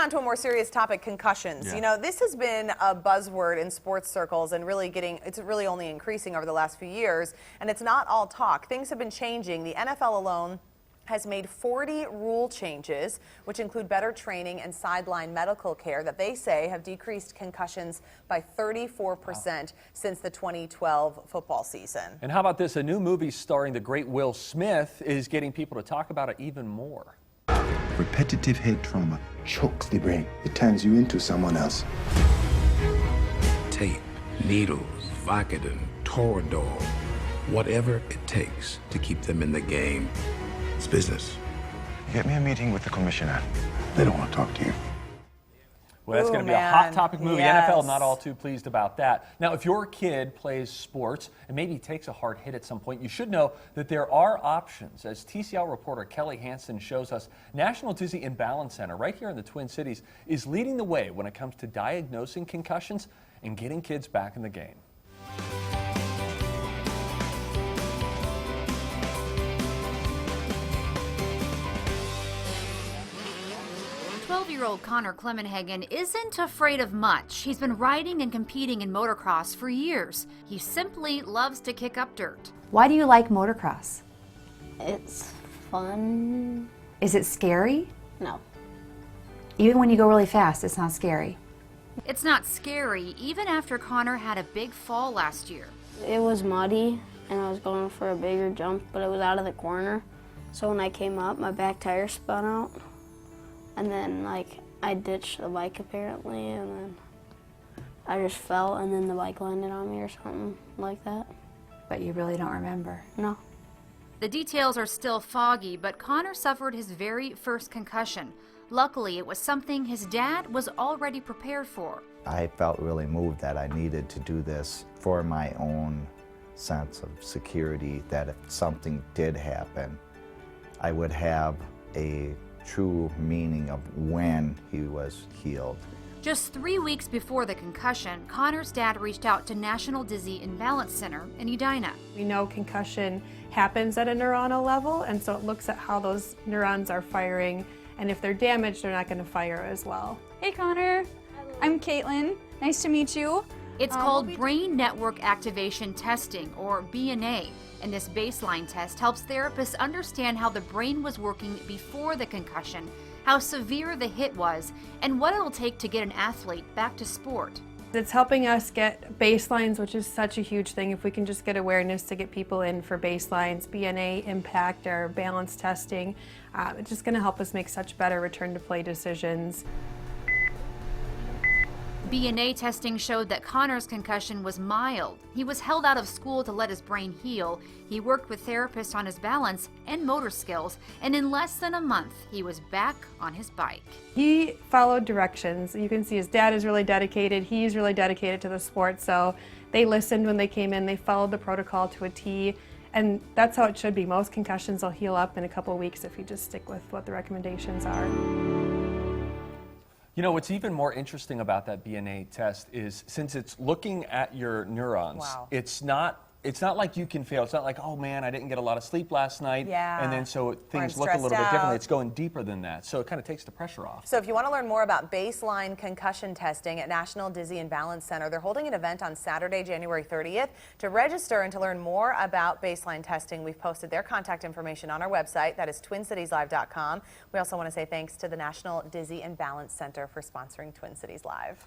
on to a more serious topic, concussions. Yeah. You know, this has been a buzzword in sports circles and it's really only increasing over the last few years. And it's not all talk. Things have been changing. The NFL alone has made 40 rule changes, which include better training and sideline medical care that they say have decreased concussions by 34% since the 2012 football season. And how about this? A new movie starring the great Will Smith is getting people to talk about it even more. Repetitive head trauma chokes the brain. It turns you into someone else. Tape, needles, Vicodin, Toradol, whatever it takes to keep them in the game. It's business. Get me a meeting with the commissioner. They don't want to talk to you. Well, that's Ooh, going to be a man. hot topic movie. Yes. NFL not all too pleased about that. Now, if your kid plays sports and maybe takes a hard hit at some point, you should know that there are options. As TCL reporter Kelly Hansen shows us, National Dizzy and Balance Center right here in the Twin Cities is leading the way when it comes to diagnosing concussions and getting kids back in the game. 12-year-old Connor Clemenhagen isn't afraid of much. He's been riding and competing in motocross for years. He simply loves to kick up dirt. Why do you like motocross? It's fun. Is it scary? No. Even when you go really fast, it's not scary. It's not scary, even after Connor had a big fall last year. It was muddy, and I was going for a bigger jump, but it was out of the corner. So when I came up, my back tire spun out. And then, I ditched the bike apparently, and then I just fell, and then the bike landed on me or something like that. But you really don't remember. No. The details are still foggy, but Connor suffered his very first concussion. Luckily, it was something his dad was already prepared for. I felt really moved that I needed to do this for my own sense of security, that if something did happen, I would have a true meaning of when he was healed. Just 3 weeks before the concussion, Connor's dad reached out to National Dizzy and Balance Center in Edina. We know concussion happens at a neuronal level, and so it looks at how those neurons are firing, and if they're damaged, they're not going to fire as well. Hey Connor, I'm Caitlin. Nice to meet you. It's called Brain Network Activation Testing, or BNA, and this baseline test helps therapists understand how the brain was working before the concussion, how severe the hit was, and what it'll take to get an athlete back to sport. It's helping us get baselines, which is such a huge thing. If we can just get awareness to get people in for baselines, BNA, impact, or balance testing, it's just going to help us make such better return to play decisions. BNA testing showed that Connor's concussion was mild. He was held out of school to let his brain heal. He worked with therapists on his balance and motor skills, and in less than a month, he was back on his bike. He followed directions. You can see his dad is really dedicated. He's really dedicated to the sport, so they listened when they came in. They followed the protocol to a T, and that's how it should be. Most concussions will heal up in a couple of weeks if you just stick with what the recommendations are. You know, what's even more interesting about that BNA test is since it's looking at your neurons, Wow. it's not like you can fail. It's not like, oh man, I didn't get a lot of sleep last night. Yeah. And then so things look a stressed little bit differently. out. It's going deeper than that. So it kind of takes the pressure off. So if you want to learn more about baseline concussion testing at National Dizzy and Balance Center, they're holding an event on Saturday, January 30th. To register and to learn more about baseline testing, we've posted their contact information on our website. That is twincitieslive.com. We also want to say thanks to the National Dizzy and Balance Center for sponsoring Twin Cities Live.